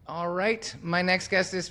All right. My next guest is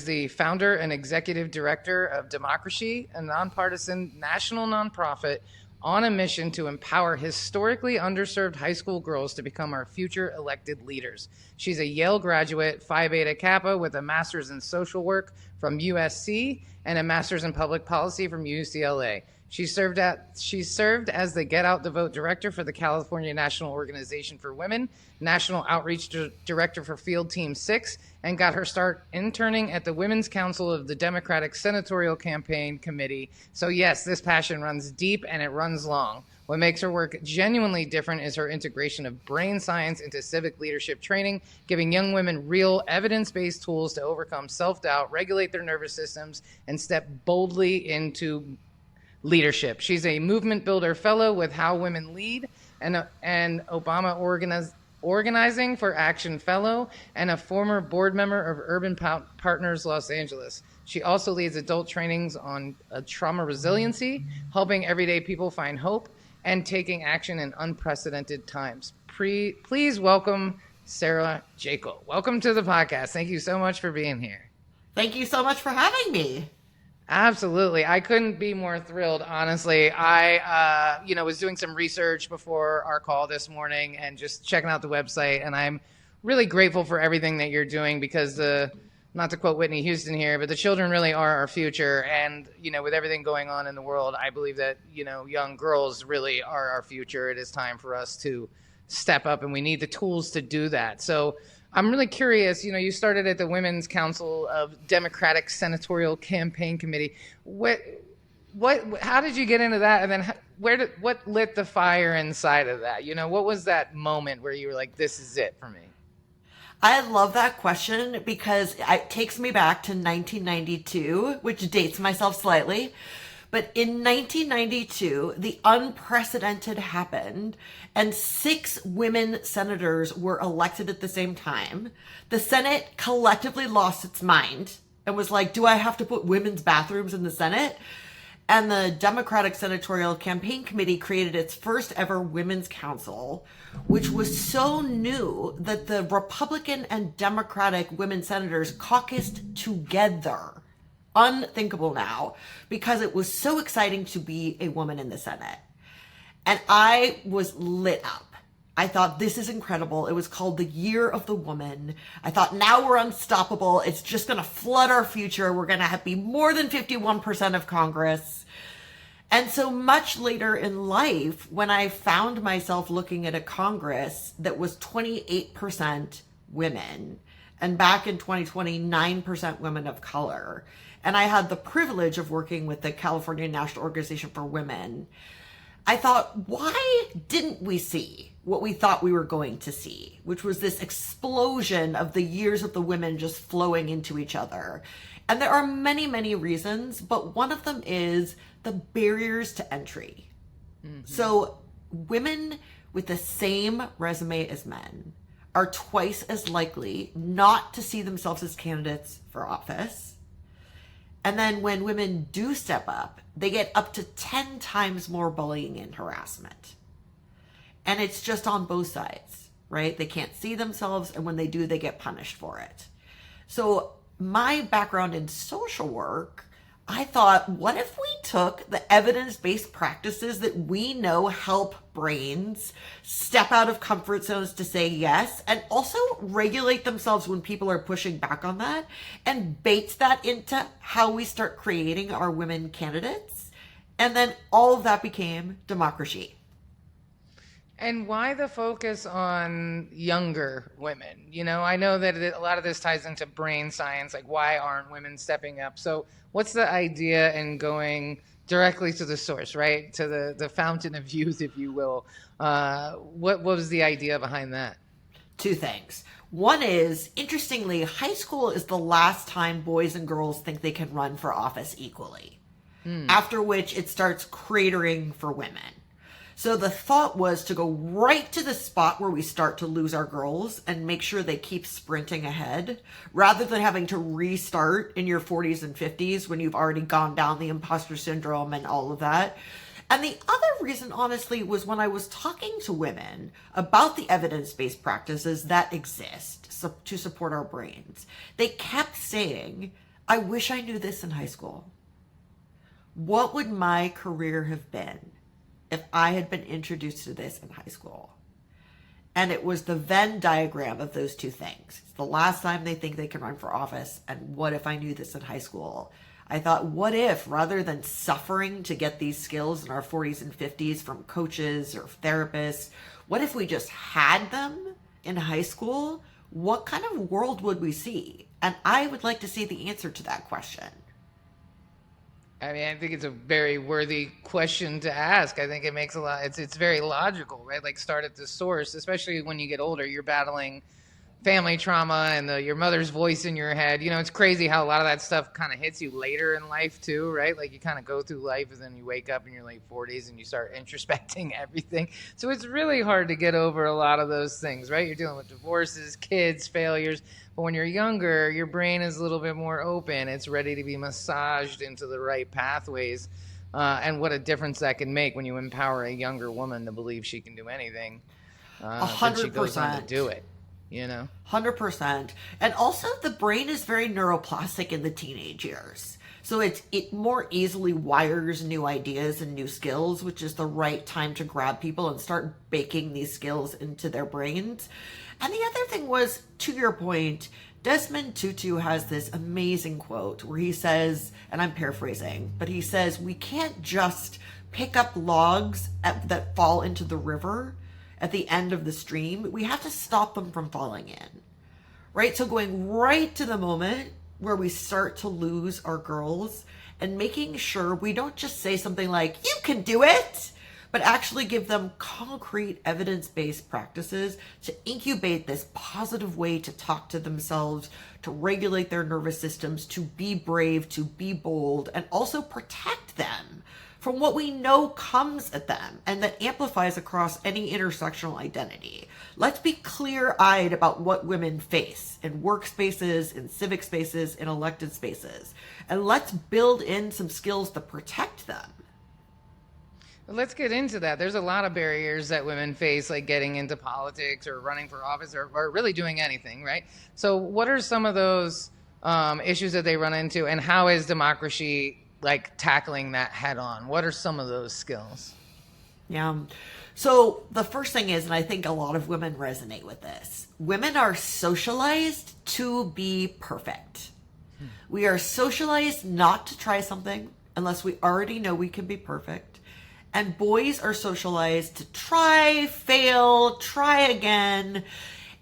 the founder and executive director of DemocraShe, a nonpartisan national nonprofit on a mission to empower historically underserved high school girls to become our future elected leaders. She's a Yale graduate, Phi Beta Kappa, with a master's in social work from USC and a master's in public policy from UCLA. She served as the Get Out the Vote director for the California National Organization for Women, national outreach director for Field Team 6, and got her start interning at the Women's Council of the Democratic Senatorial Campaign Committee. So yes, this passion runs deep and it runs long. What makes her work genuinely different is her integration of brain science into civic leadership training, giving young women real evidence-based tools to overcome self-doubt, regulate their nervous systems, and step boldly into leadership. She's a movement builder fellow with How Women Lead and Obama Organizing for Action fellow and a former board member of Urban Partners Los Angeles. She also leads adult trainings on trauma resiliency, helping everyday people find hope and taking action in unprecedented times. Please welcome Sarah Jakle. Welcome to the podcast. Thank you so much for being here. Thank you so much for having me. Absolutely. I couldn't be more thrilled, honestly. I was doing some research before our call this morning and just checking out the website, and I'm really grateful for everything that you're doing because not to quote Whitney Houston here, but the children really are our future. And, with everything going on in the world, I believe that, young girls really are our future. It is time for us to step up, and we need the tools to do that. So I'm really curious, you started at the Women's Council of Democratic Senatorial Campaign Committee. How did you get into that? And then what lit the fire inside of that? What was that moment where you were like, this is it for me? I love that question because it takes me back to 1992, which dates myself slightly. But in 1992, the unprecedented happened, and 6 women senators were elected at the same time. The Senate collectively lost its mind and was like, do I have to put women's bathrooms in the Senate? And the Democratic Senatorial Campaign Committee created its first ever Women's Council, which was so new that the Republican and Democratic women senators caucused together. Unthinkable now, because it was so exciting to be a woman in the Senate. And I was lit up. I thought, this is incredible. It was called the Year of the Woman. I thought, now we're unstoppable. It's just going to flood our future. We're going to be more than 51% of Congress. And so much later in life, when I found myself looking at a Congress that was 28% women, and back in 2020, 9% women of color, and I had the privilege of working with the California National Organization for Women, I thought, why didn't we see what we thought we were going to see, which was this explosion of the years of the women just flowing into each other? And there are many, many reasons, but one of them is the barriers to entry. Mm-hmm. So women with the same resume as men are twice as likely not to see themselves as candidates for office. And then when women do step up, they get up to 10 times more bullying and harassment. And it's just on both sides, right? They can't see themselves, and when they do, they get punished for it. So my background in social work, I thought, what if we took the evidence-based practices that we know help brains step out of comfort zones to say yes, and also regulate themselves when people are pushing back on that, and bait that into how we start creating our women candidates? And then all of that became DemocraShe. And why the focus on younger women? I know that a lot of this ties into brain science, like why aren't women stepping up? So what's the idea in going directly to the source, right? To the fountain of youth, if you will. What was the idea behind that? 2 things. One is, interestingly, high school is the last time boys and girls think they can run for office equally, after which it starts cratering for women. So the thought was to go right to the spot where we start to lose our girls and make sure they keep sprinting ahead, rather than having to restart in your 40s and 50s when you've already gone down the imposter syndrome and all of that. And the other reason, honestly, was when I was talking to women about the evidence-based practices that exist to support our brains, they kept saying, I wish I knew this in high school. What would my career have been if I had been introduced to this in high school? And it was the Venn diagram of those two things. It's the last time they think they can run for office, and what if I knew this in high school? I thought, what if, rather than suffering to get these skills in our 40s and 50s from coaches or therapists, what if we just had them in high school? What kind of world would we see? And I would like to see the answer to that question. I mean, I think it's a very worthy question to ask. I think it makes a lot, it's very logical, right? Like, start at the source, especially when you get older, you're battling family trauma and your mother's voice in your head. You know, it's crazy how a lot of that stuff kind of hits you later in life too, right? Like, you kind of go through life and then you wake up in your late 40s and you start introspecting everything. So it's really hard to get over a lot of those things, right? You're dealing with divorces, kids, failures. But when you're younger, your brain is a little bit more open. It's ready to be massaged into the right pathways. And what a difference that can make when you empower a younger woman to believe she can do anything. 100%. She goes on to do it, you know? 100%. And also, the brain is very neuroplastic in the teenage years. So it more easily wires new ideas and new skills, which is the right time to grab people and start baking these skills into their brains. And the other thing was, to your point, Desmond Tutu has this amazing quote where he says, and I'm paraphrasing, but he says, we can't just pick up logs that fall into the river at the end of the stream. We have to stop them from falling in, right? So going right to the moment where we start to lose our girls and making sure we don't just say something like, you can do it, but actually give them concrete evidence-based practices to incubate this positive way to talk to themselves, to regulate their nervous systems, to be brave, to be bold, and also protect them from what we know comes at them and that amplifies across any intersectional identity. Let's be clear-eyed about what women face in workspaces, in civic spaces, in elected spaces, and let's build in some skills to protect them. Let's get into that. There's a lot of barriers that women face, like getting into politics or running for office or really doing anything, right? So what are some of those issues that they run into, and how is democracy like tackling that head on? What are some of those skills? Yeah. So the first thing is, and I think a lot of women resonate with this, women are socialized to be perfect. We are socialized not to try something unless we already know we can be perfect. And boys are socialized to try, fail, try again.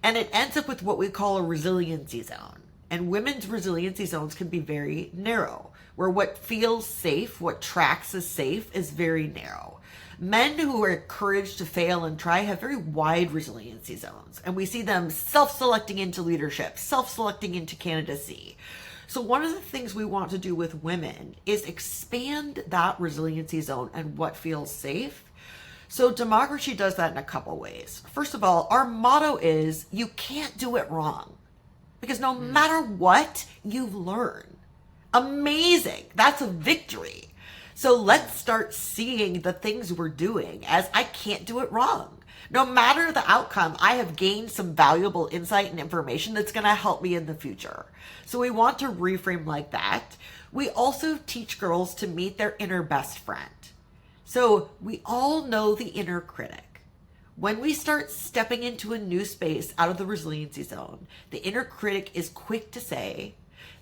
And it ends up with what we call a resiliency zone. And women's resiliency zones can be very narrow, where what feels safe, what tracks as safe, is very narrow. Men who are encouraged to fail and try have very wide resiliency zones. And we see them self-selecting into leadership, self-selecting into candidacy. So one of the things we want to do with women is expand that resiliency zone and what feels safe. So democracy does that in a couple ways. First of all, our motto is, you can't do it wrong. Because no matter what, you learn. Amazing. That's a victory. So let's start seeing the things we're doing as, I can't do it wrong. No matter the outcome, I have gained some valuable insight and information that's going to help me in the future. So we want to reframe like that. We also teach girls to meet their inner best friend. So we all know the inner critic. When we start stepping into a new space out of the resiliency zone, the inner critic is quick to say,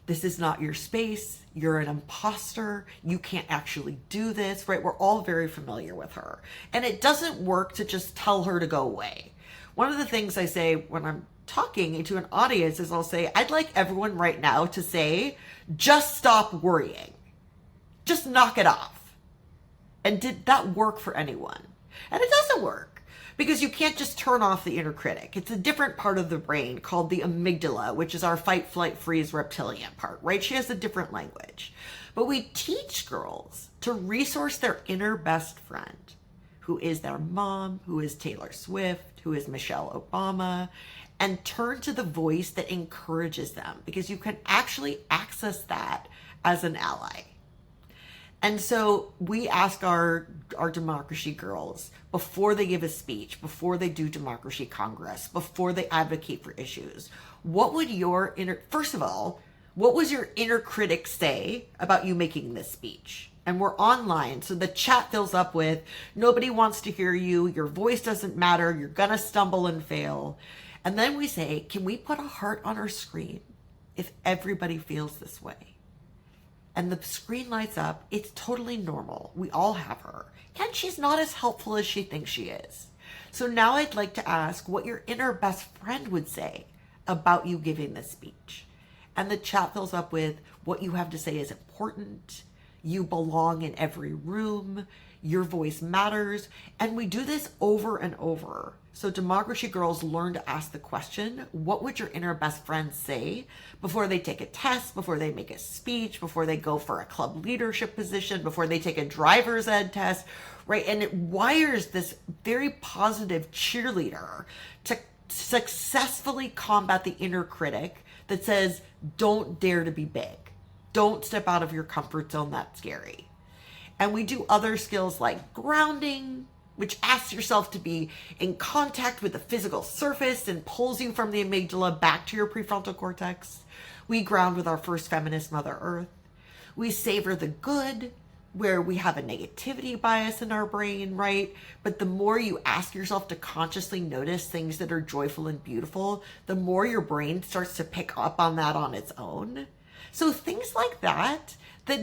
this is not your space. You're an imposter. You can't actually do this, right? We're all very familiar with her. And it doesn't work to just tell her to go away. One of the things I say when I'm talking to an audience is I'll say, I'd like everyone right now to say, just stop worrying. Just knock it off. And did that work for anyone? And it doesn't work. Because you can't just turn off the inner critic. It's a different part of the brain called the amygdala, which is our fight, flight, freeze reptilian part, right? She has a different language. But we teach girls to resource their inner best friend, who is their mom, who is Taylor Swift, who is Michelle Obama, and turn to the voice that encourages them, because you can actually access that as an ally. And so we ask our democracy girls before they give a speech, before they do Democracy Congress, before they advocate for issues, what would your first of all, what was your inner critic say about you making this speech? And we're online, so the chat fills up with, nobody wants to hear you, your voice doesn't matter, you're gonna stumble and fail. And then we say, can we put a heart on our screen if everybody feels this way? And the screen lights up. It's totally normal. We all have her. And she's not as helpful as she thinks she is. So now I'd like to ask what your inner best friend would say about you giving this speech. And the chat fills up with, what you have to say is important. You belong in every room. Your voice matters. And we do this over and over. So Democracy girls learn to ask the question, what would your inner best friend say before they take a test, before they make a speech, before they go for a club leadership position, before they take a driver's ed test, right? And it wires this very positive cheerleader to successfully combat the inner critic that says, don't dare to be big. Don't step out of your comfort zone, that's scary. And we do other skills like grounding, which asks yourself to be in contact with the physical surface and pulls you from the amygdala back to your prefrontal cortex. We ground with our first feminist, Mother Earth. We savor the good, where we have a negativity bias in our brain, right? But the more you ask yourself to consciously notice things that are joyful and beautiful, the more your brain starts to pick up on that on its own. So things like that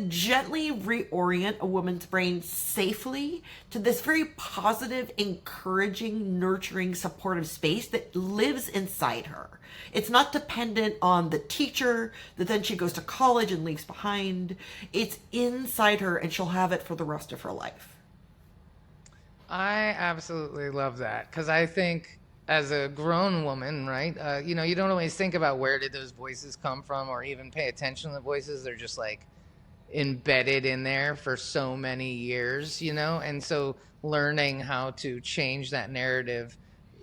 gently reorient a woman's brain safely to this very positive, encouraging, nurturing, supportive space that lives inside her. It's not dependent on the teacher that then she goes to college and leaves behind. It's inside her, and she'll have it for the rest of her life. I absolutely love that, because I think as a grown woman, right, you don't always think about where did those voices come from or even pay attention to the voices. They're just like embedded in there for so many years, and so learning how to change that narrative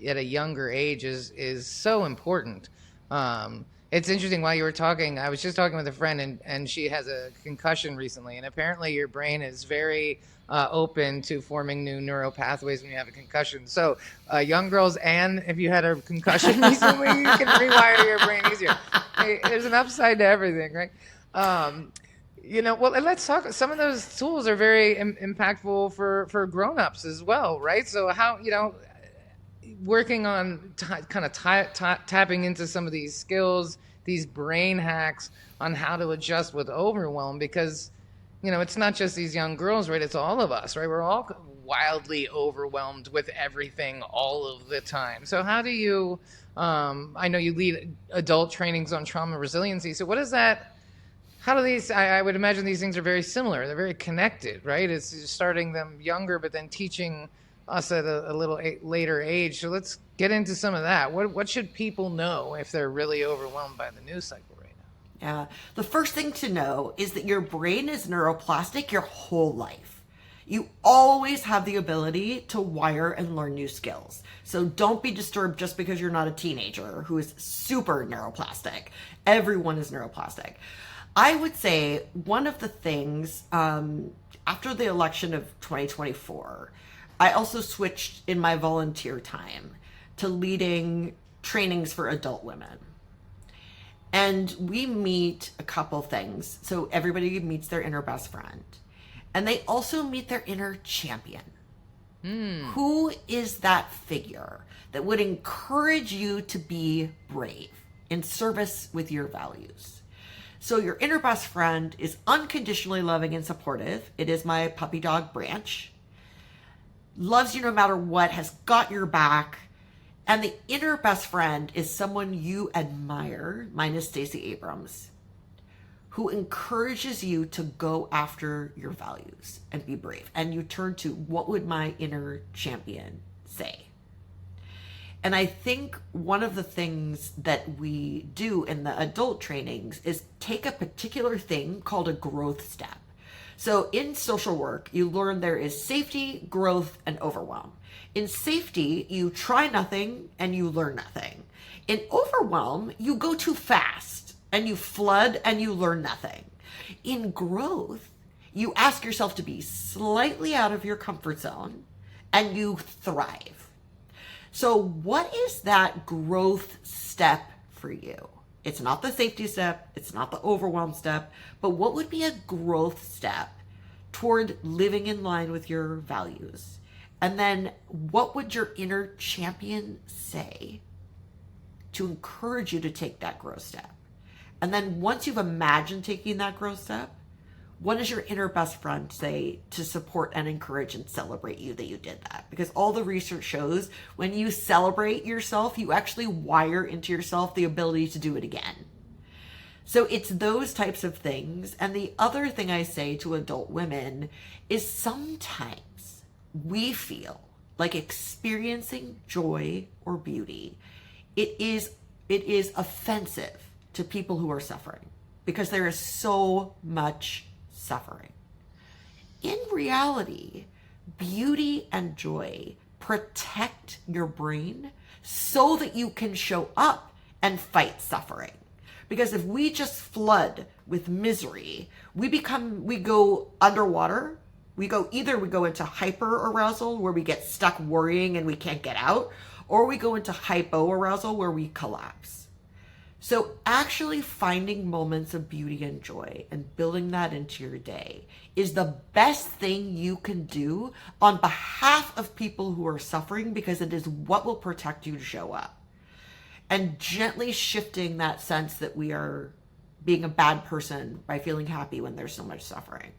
at a younger age is so important. It's interesting, while you were talking, I was just talking with a friend, and she has a concussion recently, and apparently your brain is very open to forming new neural pathways when you have a concussion. So young girls, and if you had a concussion recently, you can rewire your brain easier. Hey, there's an upside to everything, right? Well, let's talk. Some of those tools are very impactful for grown-ups as well, right? So how, working on tapping into some of these skills, these brain hacks on how to adjust with overwhelm, because, it's not just these young girls, right? It's all of us, right? We're all wildly overwhelmed with everything all of the time. So how do you, I know you lead adult trainings on trauma resiliency. So what is that? How do these, I would imagine these things are very similar. They're very connected, right? It's just starting them younger, but then teaching us at a little later age. So let's get into some of that. What should people know if they're really overwhelmed by the news cycle right now? Yeah. The first thing to know is that your brain is neuroplastic your whole life. You always have the ability to wire and learn new skills. So don't be disturbed just because you're not a teenager who is super neuroplastic. Everyone is neuroplastic. I would say one of the things, after the election of 2024, I also switched in my volunteer time to leading trainings for adult women. And we meet a couple things. So everybody meets their inner best friend. And they also meet their inner champion. Who is that figure that would encourage you to be brave in service with your values? So your inner best friend is unconditionally loving and supportive. It is my puppy dog Branch. Loves you no matter what, has got your back. And the inner best friend is someone you admire, mine is Stacey Abrams, who encourages you to go after your values and be brave. And you turn to, what would my inner champion say? And I think one of the things that we do in the adult trainings is take a particular thing called a growth step. So in social work, you learn there is safety, growth, and overwhelm. In safety, you try nothing and you learn nothing. In overwhelm, you go too fast and you flood and you learn nothing. In growth, you ask yourself to be slightly out of your comfort zone and you thrive. So what is that growth step for you? It's not the safety step, it's not the overwhelm step, but what would be a growth step toward living in line with your values? And then what would your inner champion say to encourage you to take that growth step? And then once you've imagined taking that growth step, what does your inner best friend say to support and encourage and celebrate you that you did that? Because all the research shows when you celebrate yourself, you actually wire into yourself the ability to do it again. So it's those types of things. And the other thing I say to adult women is sometimes we feel like experiencing joy or beauty, it is offensive to people who are suffering because there is so much suffering. In reality, beauty and joy protect your brain so that you can show up and fight suffering. Because if we just flood with misery, we go underwater. We go into hyper arousal where we get stuck worrying and we can't get out, or we go into hypo arousal where we collapse. So actually finding moments of beauty and joy and building that into your day is the best thing you can do on behalf of people who are suffering, because it is what will protect you to show up. And gently shifting that sense that we are being a bad person by feeling happy when there's so much suffering.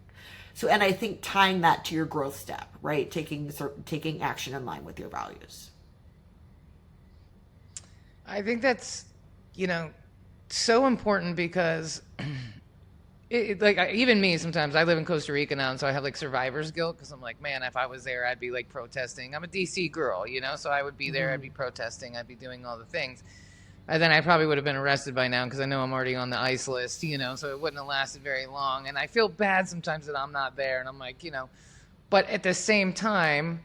So, and I think tying that to your growth step, right? Taking action in line with your values. I think that's, so important because even me, sometimes I live in Costa Rica now. And so I have like survivor's guilt because I'm like, man, if I was there, I'd be like protesting. I'm a DC girl, so I would be there. I'd be protesting. I'd be doing all the things. And then I probably would have been arrested by now because I know I'm already on the ICE list, so it wouldn't have lasted very long. And I feel bad sometimes that I'm not there. And I'm like, but at the same time,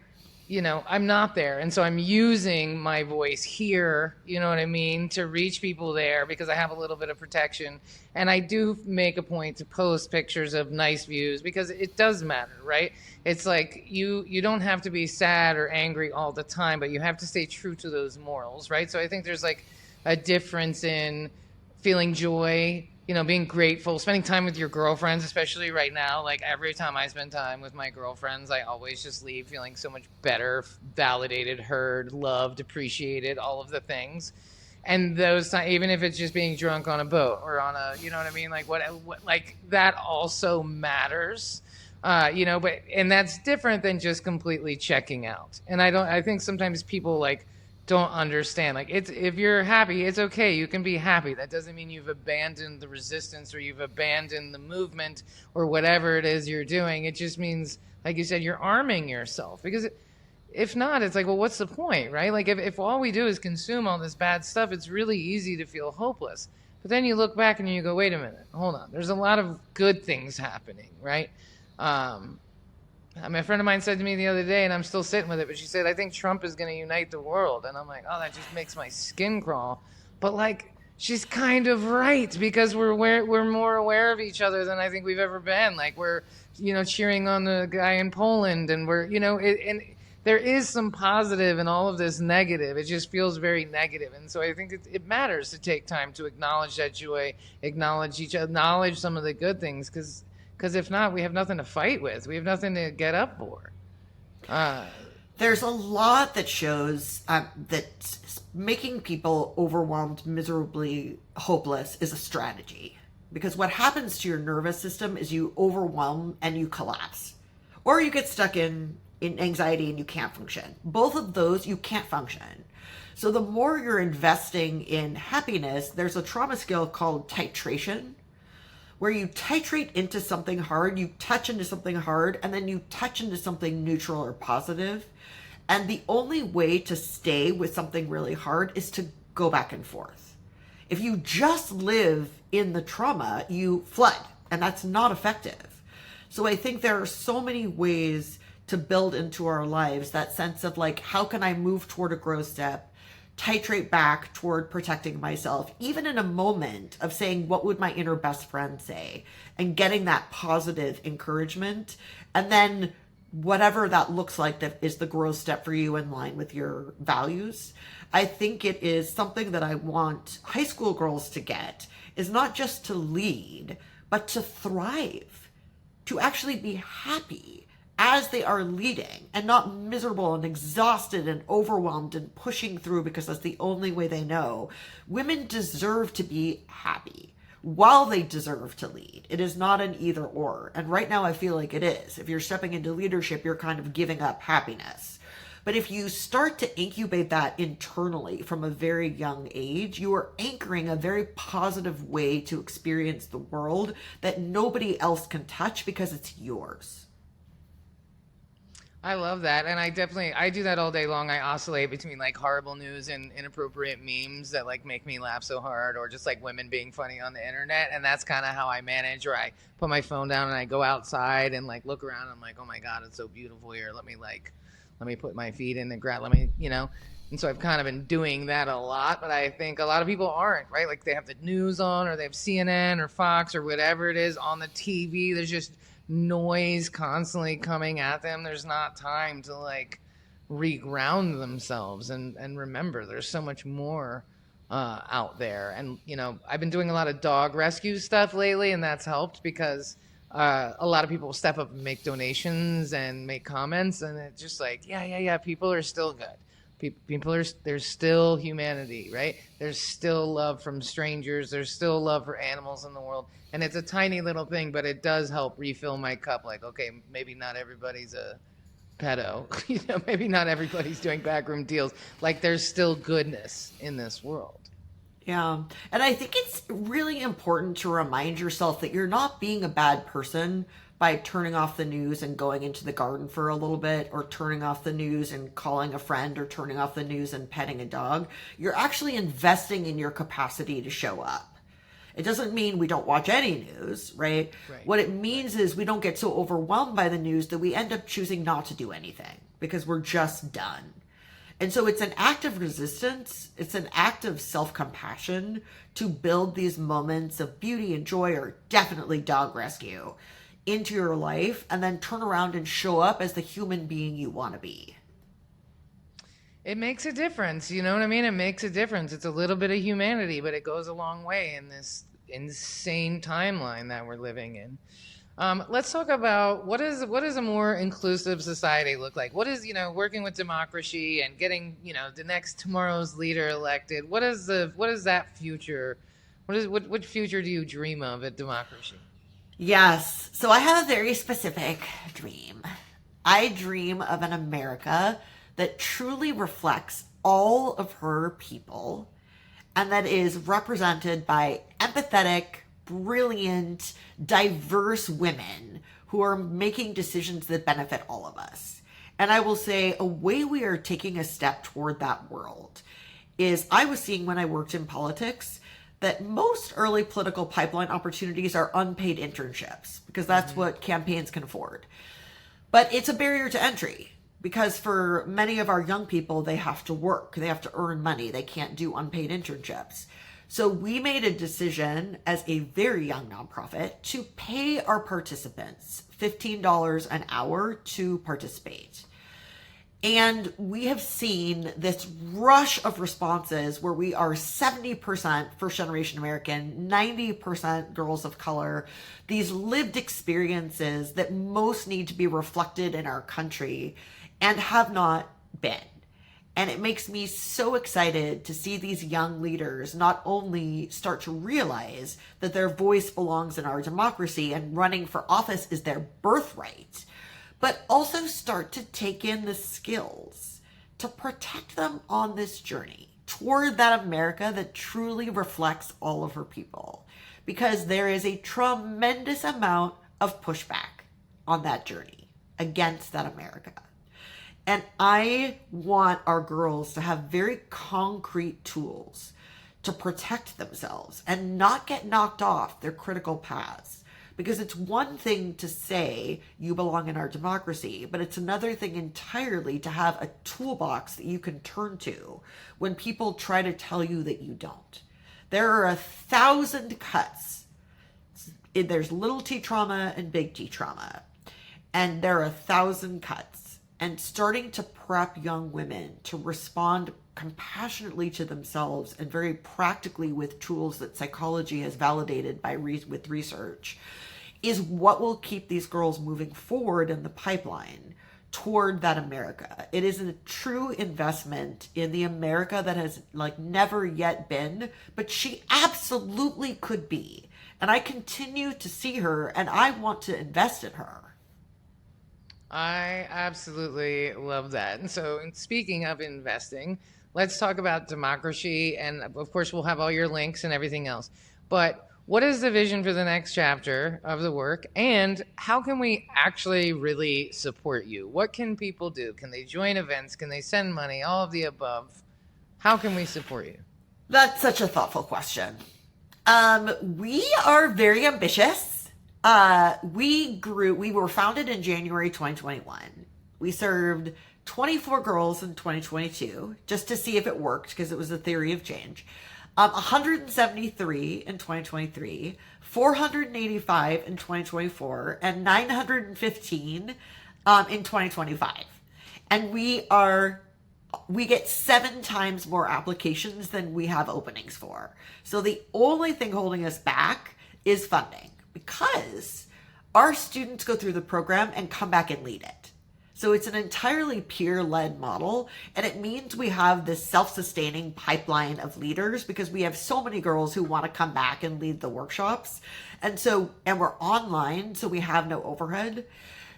I'm not there. And so I'm using my voice here, to reach people there because I have a little bit of protection. And I do make a point to post pictures of nice views because it does matter, right? It's like you don't have to be sad or angry all the time, but you have to stay true to those morals, right? So I think there's like a difference in feeling joy, being grateful, spending time with your girlfriends, especially right now. Like every time I spend time with my girlfriends, I always just leave feeling so much better, validated, heard, loved, appreciated, all of the things. And those times, even if it's just being drunk on a boat or on a, like what like that also matters, and that's different than just completely checking out. And I think sometimes people don't understand. If you're happy, it's okay. You can be happy. That doesn't mean you've abandoned the resistance or you've abandoned the movement or whatever it is you're doing. It just means, like you said, you're arming yourself. Because if not, it's like, well, what's the point, right? Like if all we do is consume all this bad stuff, it's really easy to feel hopeless. But then you look back and you go, wait a minute, hold on. There's a lot of good things happening, right? My friend of mine said to me the other day, and I'm still sitting with it, but she said, I think Trump is going to unite the world. And I'm like, oh, that just makes my skin crawl. But she's kind of right, because we're more aware of each other than I think we've ever been. We're, cheering on the guy in Poland, and we're, and there is some positive in all of this negative. It just feels very negative. And so I think it matters to take time to acknowledge that joy, acknowledge some of the good things, because if not, we have nothing to fight with. We have nothing to get up for. There's a lot that shows that making people overwhelmed, miserably hopeless is a strategy. Because what happens to your nervous system is you overwhelm and you collapse. Or you get stuck in anxiety and you can't function. Both of those, you can't function. So the more you're investing in happiness, there's a trauma skill called titration, where you titrate into something hard, you touch into something hard, and then you touch into something neutral or positive. And the only way to stay with something really hard is to go back and forth. If you just live in the trauma, you flood, and that's not effective. So I think there are so many ways to build into our lives that sense of how can I move toward a growth step titrate back toward protecting myself, even in a moment of saying, what would my inner best friend say? And getting that positive encouragement. And then whatever that looks like, that is the growth step for you in line with your values. I think it is something that I want high school girls to get, is not just to lead, but to thrive, to actually be happy as they are leading and not miserable and exhausted and overwhelmed and pushing through because that's the only way they know. Women deserve to be happy while they deserve to lead. It is not an either or. And right now I feel like it is. If you're stepping into leadership, you're kind of giving up happiness. But if you start to incubate that internally from a very young age, you are anchoring a very positive way to experience the world that nobody else can touch because it's yours. I love that. And I do that all day long. I oscillate between like horrible news and inappropriate memes that like make me laugh so hard, or just like women being funny on the internet. And that's kind of how I manage, or I put my phone down and I go outside and like look around. And I'm like, oh my God, it's so beautiful here. Let me put my feet in the ground. And so I've kind of been doing that a lot, but I think a lot of people aren't, right? Like they have the news on, or they have CNN or Fox or whatever it is on the TV. There's just noise constantly coming at them. There's not time to like reground themselves and remember there's so much more out there. And I've been doing a lot of dog rescue stuff lately, and that's helped because a lot of people step up and make donations and make comments, and it's just like yeah, people are still good. There's still humanity, right? There's still love from strangers. There's still love for animals in the world. And it's a tiny little thing, but it does help refill my cup. Like, okay, maybe not everybody's a pedo. Maybe not everybody's doing backroom deals. Like, there's still goodness in this world. Yeah. And I think it's really important to remind yourself that you're not being a bad person by turning off the news and going into the garden for a little bit, or turning off the news and calling a friend, or turning off the news and petting a dog. You're actually investing in your capacity to show up. It doesn't mean we don't watch any news, right? What it means is we don't get so overwhelmed by the news that we end up choosing not to do anything because we're just done. And so it's an act of resistance. It's an act of self-compassion to build these moments of beauty and joy, or definitely dog rescue, into your life, and then turn around and show up as the human being you want to be. It makes a difference. You know what I mean? It makes a difference. It's a little bit of humanity, but it goes a long way in this insane timeline that we're living in. Let's talk about what does a more inclusive society look like? What is, working with democracy and getting, the next tomorrow's leader elected? What is that future? What future do you dream of at democracy? Yes. So I have a very specific dream. I dream of an America that truly reflects all of her people, and that is represented by empathetic, brilliant, diverse women who are making decisions that benefit all of us. And I will say a way we are taking a step toward that world is, I was seeing when I worked in politics that most early political pipeline opportunities are unpaid internships, because that's what campaigns can afford. But it's a barrier to entry, because for many of our young people, they have to work, they have to earn money, they can't do unpaid internships. So we made a decision as a very young nonprofit to pay our participants $15 an hour to participate. And we have seen this rush of responses where we are 70% first generation American, 90% girls of color, these lived experiences that most need to be reflected in our country and have not been. And it makes me so excited to see these young leaders not only start to realize that their voice belongs in our democracy and running for office is their birthright, but also start to take in the skills to protect them on this journey toward that America that truly reflects all of her people. Because there is a tremendous amount of pushback on that journey against that America. And I want our girls to have very concrete tools to protect themselves and not get knocked off their critical paths, Because it's one thing to say you belong in our democracy, but it's another thing entirely to have a toolbox that you can turn to when people try to tell you that you don't. There are 1,000 cuts. There's little t trauma and big T trauma. And there are 1,000 cuts. And starting to prep young women to respond compassionately to themselves and very practically with tools that psychology has validated with research is what will keep these girls moving forward in the pipeline toward that America. It is a true investment in the America that has never yet been, but she absolutely could be. And I continue to see her, and I want to invest in her. I absolutely love that. And so, speaking of investing, let's talk about democracy. And of course, we'll have all your links and everything else. But what is the vision for the next chapter of the work? And how can we actually really support you? What can people do? Can they join events? Can they send money? All of the above. How can we support you? That's such a thoughtful question. We are very ambitious. We were founded in January 2021. We served 24 girls in 2022 just to see if it worked because it was a theory of change. 173 in 2023, 485 in 2024, and 915 in 2025. And we get 7 times more applications than we have openings for. So the only thing holding us back is funding, because our students go through the program and come back and lead it. So it's an entirely peer-led model, and it means we have this self-sustaining pipeline of leaders because we have so many girls who want to come back and lead the workshops. And we're online, so we have no overhead.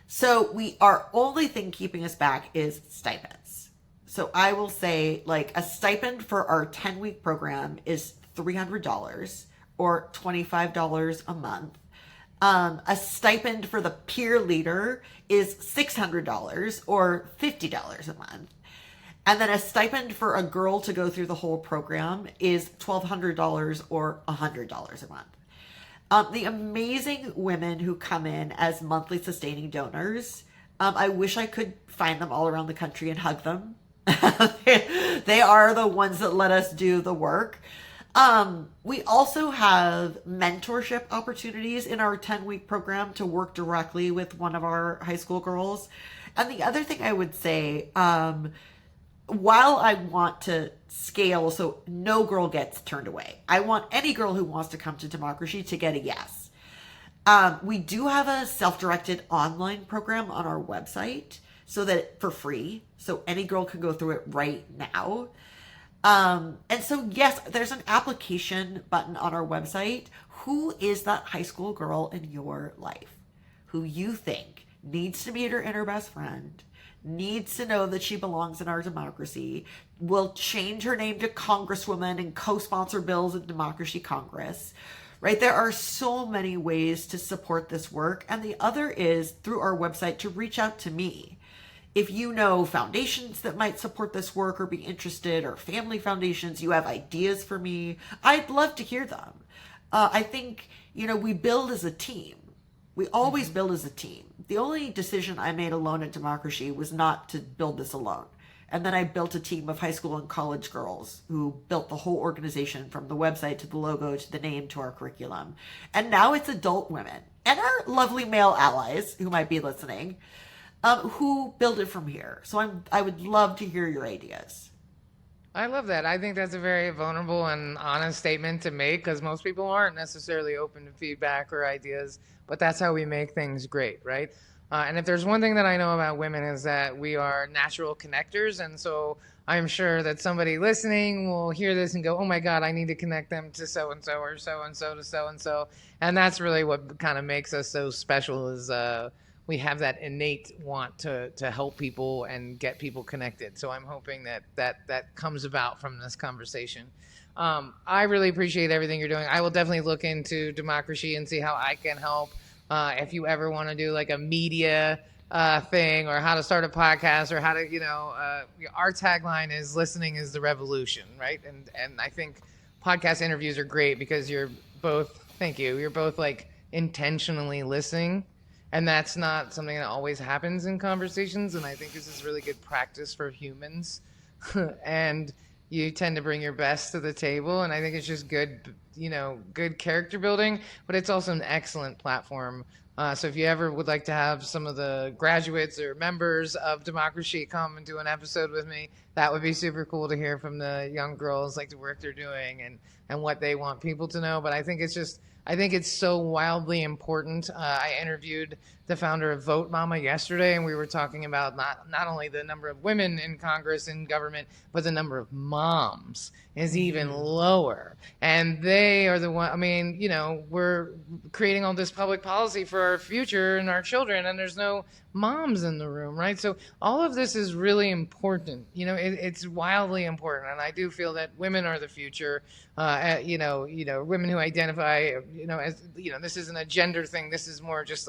So our only thing keeping us back is stipends. So I will say a stipend for our 10-week program is $300 or $25 a month. A stipend for the peer leader is $600 or $50 a month. And then a stipend for a girl to go through the whole program is $1,200 or $100 a month. The amazing women who come in as monthly sustaining donors, I wish I could find them all around the country and hug them. They are the ones that let us do the work. We also have mentorship opportunities in our 10-week program to work directly with one of our high school girls. And the other thing I would say, while I want to scale so no girl gets turned away, I want any girl who wants to come to Democracy to get a yes. We do have a self-directed online program on our website for free, so any girl can go through it right now. And so, yes, there's an application button on our website. Who is that high school girl in your life who you think needs to meet her inner best friend, needs to know that she belongs in our democracy, will change her name to Congresswoman and co-sponsor bills in Democracy Congress, right? There are so many ways to support this work. And the other is through our website to reach out to me. If you know foundations that might support this work or be interested, or family foundations, you have ideas for me, I'd love to hear them. I think, we build as a team. We always build as a team. The only decision I made alone at Democracy was not to build this alone. And then I built a team of high school and college girls who built the whole organization, from the website to the logo to the name to our curriculum. And now it's adult women and our lovely male allies who might be listening, who build it from here. So I would love to hear your ideas. I love that. I think that's a very vulnerable and honest statement to make, because most people aren't necessarily open to feedback or ideas, but that's how we make things great, right? And if there's one thing that I know about women is that we are natural connectors. And so I'm sure that somebody listening will hear this and go, oh my God, I need to connect them to so-and-so, or so-and-so to so-and-so. And that's really what kind of makes us so special, is we have that innate want to help people and get people connected. So I'm hoping that comes about from this conversation. I really appreciate everything you're doing. I will definitely look into Democracy and see how I can help. If you ever want to do a media thing, or how to start a podcast, or how to, our tagline is listening is the revolution, right? And I think podcast interviews are great because you're both, thank you, you're both intentionally listening. And that's not something that always happens in conversations. And I think this is really good practice for humans. And you tend to bring your best to the table. And I think it's just good, good character building, but it's also an excellent platform. So if you ever would like to have some of the graduates or members of Democracy come and do an episode with me, that would be super cool to hear from the young girls, like the work they're doing and what they want people to know. But I think it's so wildly important. I interviewed the founder of Vote Mama yesterday, and we were talking about not only the number of women in Congress and government, but the number of moms is even lower. And they are the one, we're creating all this public policy for our future and our children, and there's no moms in the room, right? So all of this is really important. It's wildly important. And I do feel that women are the future, women who identify, as, this isn't a gender thing. This is more just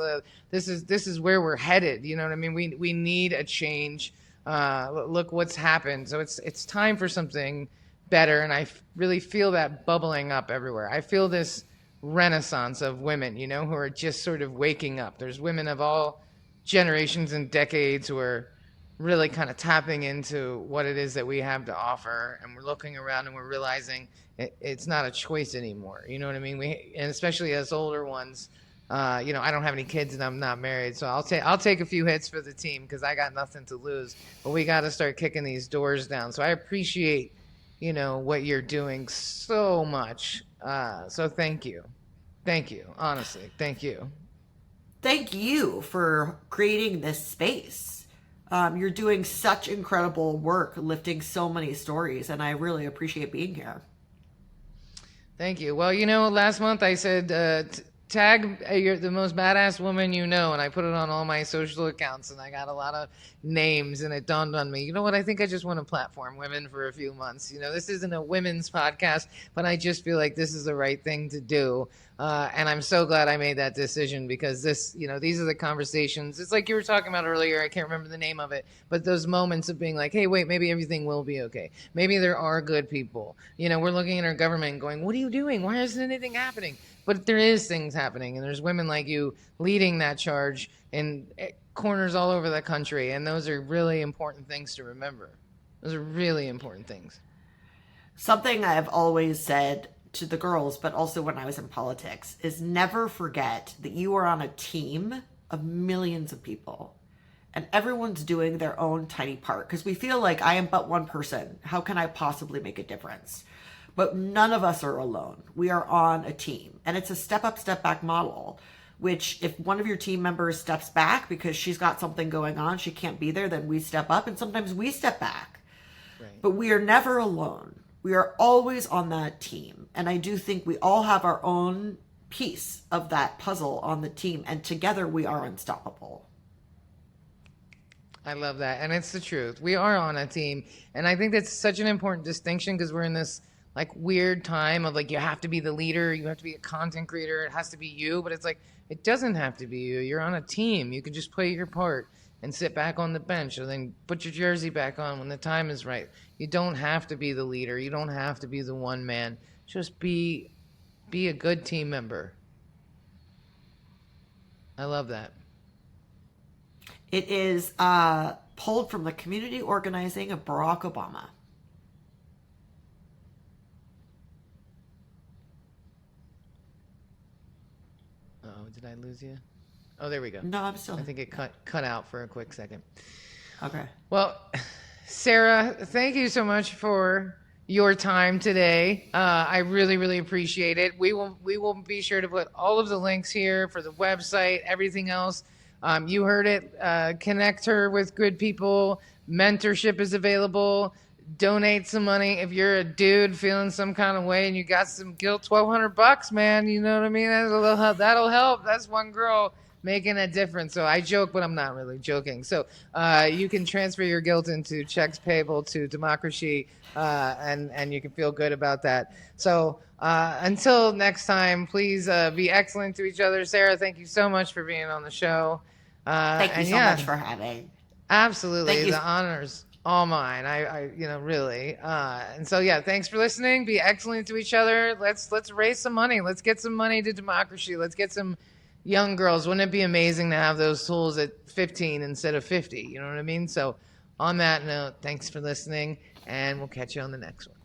this is where we're headed. You know what I mean? We need a change. Look what's happened. So it's time for something better. And I really feel that bubbling up everywhere. I feel this renaissance of women, who are just sort of waking up. There's women of all generations and decades who are really kind of tapping into what it is that we have to offer. And we're looking around and we're realizing it's not a choice anymore. You know what I mean? And especially as older ones, I don't have any kids and I'm not married, so I'll take a few hits for the team because I got nothing to lose. But we got to start kicking these doors down. So I appreciate, what you're doing so much. So thank you, honestly, thank you. Thank you for creating this space. You're doing such incredible work, lifting so many stories, and I really appreciate being here. Thank you. Well, last month I said, tag you're the most badass woman and I put it on all my social accounts, and I got a lot of names, and it dawned on me, you know what, I think I just want to platform women for a few months. This isn't a women's podcast, but I just feel like this is the right thing to do. And I'm so glad I made that decision because these are the conversations. It's like you were talking about earlier. I can't remember the name of it, but those moments of being like, hey, wait, maybe everything will be okay. Maybe there are good people. We're looking at our government and going, what are you doing? Why isn't anything happening? But there is things happening, and there's women like you leading that charge in corners all over the country, and those are really important things to remember. Those are really important things. Something I've always said to the girls, but also when I was in politics, is never forget that you are on a team of millions of people, and everyone's doing their own tiny part, because we feel like I am but one person. How can I possibly make a difference? But none of us are alone. We are on a team. And it's a step up, step back model, which if one of your team members steps back because she's got something going on, she can't be there, then we step up, and sometimes we step back. Right. But we are never alone. We are always on that team. And I do think we all have our own piece of that puzzle on the team, and together we are unstoppable. I love that. And it's the truth. We are on a team. And I think that's such an important distinction because we're in this weird time of you have to be the leader, you have to be a content creator, it has to be you, but it's it doesn't have to be you. You're on a team. You can just play your part and sit back on the bench, or then put your jersey back on when the time is right. You don't have to be the leader. You don't have to be the one man. Just be a good team member. I love that. It is pulled from the community organizing of Barack Obama. Did I lose you? Oh, there we go. No, I'm still. I think it cut out for a quick second. Okay. Well, Sarah, thank you so much for your time today. I really, really appreciate it. We will be sure to put all of the links here for the website, everything else. You heard it. Connect her with good people. Mentorship is available. Donate some money if you're a dude feeling some kind of way and you got some guilt. $1,200, man. You know what I mean? That'll help. That's one girl making a difference. So I joke, but I'm not really joking. So you can transfer your guilt into checks payable to Democracy, and you can feel good about that. So until next time, please be excellent to each other. Sarah, thank you so much for being on the show. Thank you so much for having. Absolutely. The honor's All mine. Really. And so, yeah, thanks for listening. Be excellent to each other. Let's raise some money. Let's get some money to Democracy. Let's get some young girls. Wouldn't it be amazing to have those tools at 15 instead of 50? You know what I mean? So, on that note, thanks for listening, and we'll catch you on the next one.